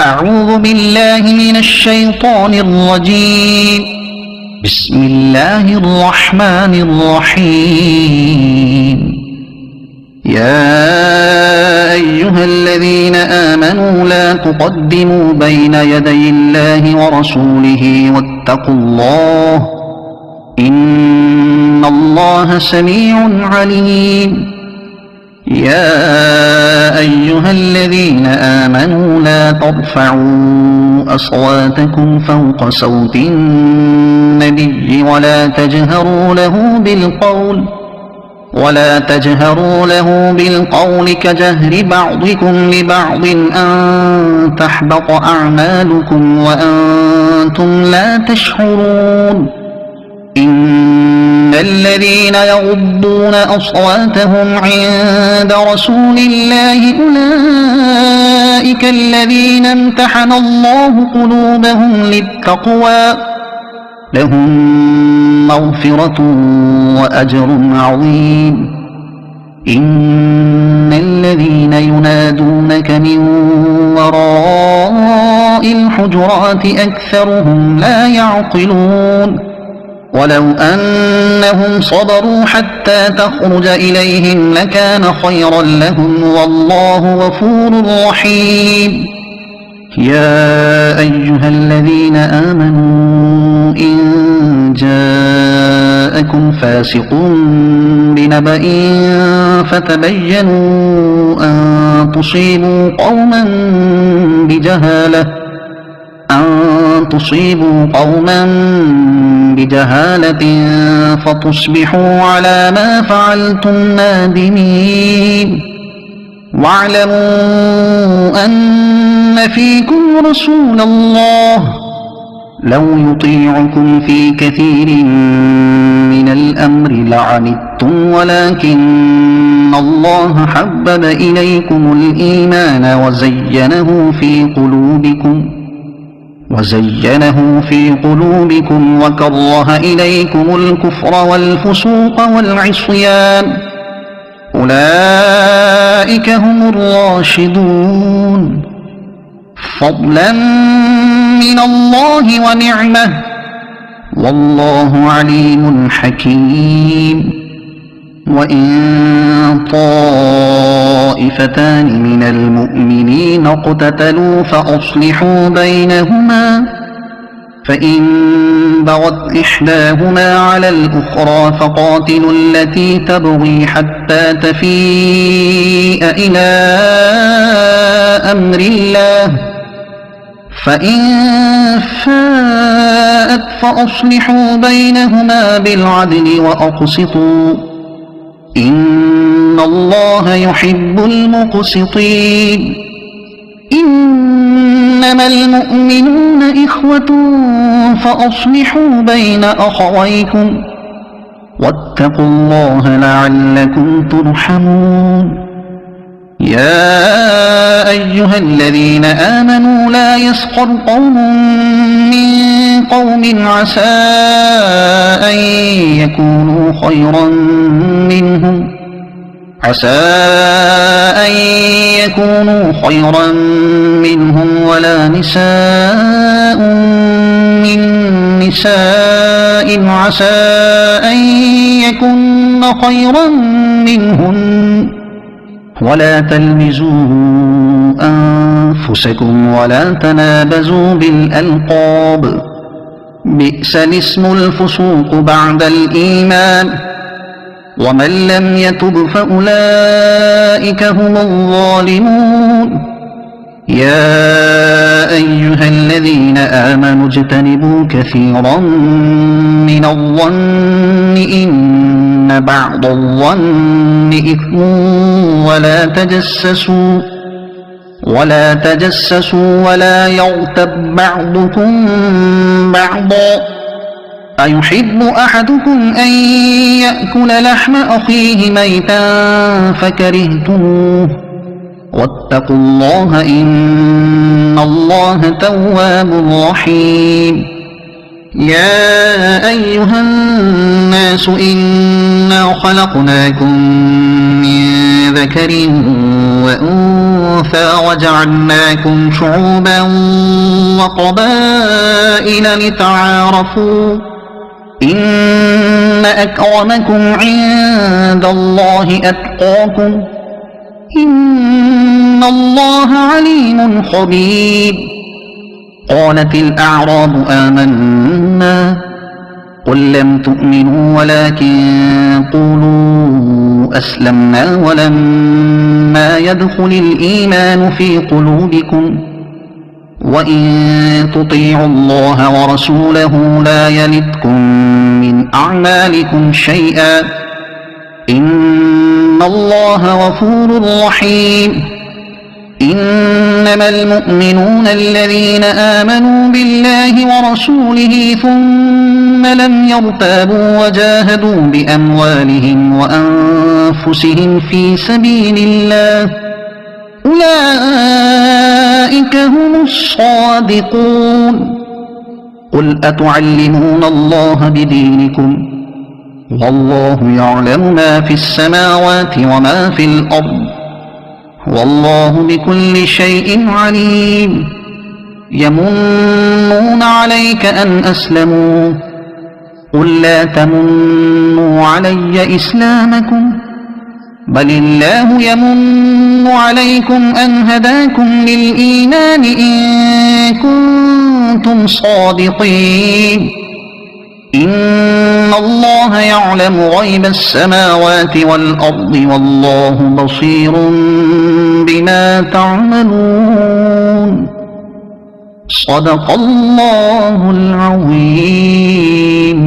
أعوذ بالله من الشيطان الرجيم. بسم الله الرحمن الرحيم. يا أيها الذين آمنوا لا تقدموا بين يدي الله ورسوله واتقوا الله إن الله سميع عليم. يا أيها الذين آمنوا لا ترفعوا أصواتكم فوق صوت النبي ولا تجهروا له بالقول كجهر بعضكم لبعض أن تحبط أعمالكم وأنتم لا تشعرون. إن الذين يغضون أصواتهم عند رسول الله أولئك الذين امتحن الله قلوبهم للتقوى لهم مغفرة وأجر عظيم. إن الذين ينادونك من وراء الحجرات أكثرهم لا يعقلون. ولو أنهم صبروا حتى تخرج إليهم لكان خيرا لهم والله غفور رحيم. يا أيها الذين آمنوا إن جاءكم فاسق بنبأ فتبينوا أن تصيبوا قوما بجهالة فتصبحوا على ما فعلتم نادمين. واعلموا أن فيكم رسول الله لو يطيعكم في كثير من الأمر لعنتم ولكن الله حبب إليكم الإيمان وزينه في قلوبكم وكره إليكم الكفر والفسوق والعصيان أولئك هم الراشدون فضلا من الله ونعمة والله عليم حكيم. وإن طائفتان من المؤمنين اقتتلوا فأصلحوا بينهما فإن بغت إحداهما على الأخرى فقاتلوا التي تبغي حتى تفيء إلى أمر الله فإن فاءت فأصلحوا بينهما بالعدل وأقسطوا إن الله يحب المقسطين. إنما المؤمنون إخوة فأصلحوا بين أخويكم واتقوا الله لعلكم ترحمون. يا أيها الذين آمنوا لا يسخر قوم من قوم عسى أن يكونوا خيرا منهم ولا نساء من نساء عسى أن يكن خيرا منهن ولا تلمزوا أنفسكم ولا تنابزوا بالألقاب بئس الاسم الفسوق بعد الإيمان ومن لم يتب فأولئك هم الظالمون. يا أيها الذين آمنوا اجتنبوا كثيرا من الظن إن بعض الظن إثم ولا تجسسوا ولا يغتب بعضكم بعضا أيحب أحدكم أن يأكل لحم أخيه ميتا فكرهتموه واتقوا الله إن الله تواب رحيم. يا أيها الناس إنا خلقناكم من ذكر وأنثى وجعلناكم شعوبا وقبائل لتعارفوا إن أكرمكم عند الله أتقاكم إن الله عليم خبير. قالت الأعراب آمنا قل لم تؤمنوا ولكن قولوا أسلمنا ولما يدخل الإيمان في قلوبكم وإن تطيعوا الله ورسوله لا يلتكم من أعمالكم شيئا إن الله غفور رحيم. إنما المؤمنون الذين آمنوا بالله ورسوله ثم لم يرتابوا وجاهدوا بأموالهم وأنفسهم في سبيل الله أولئك هم الصادقون. قل أتعلمون الله بدينكم والله يعلم ما في السماوات وما في الأرض والله بكل شيء عليم. يمنون عليك أن أسلموا قل لا تمنوا علي إسلامكم بل الله يمن عليكم أن هداكم للإيمان إن كنتم صادقين. إن الله يعلم غيب السماوات والأرض والله بصير بما تعملون. صدق الله العظيم.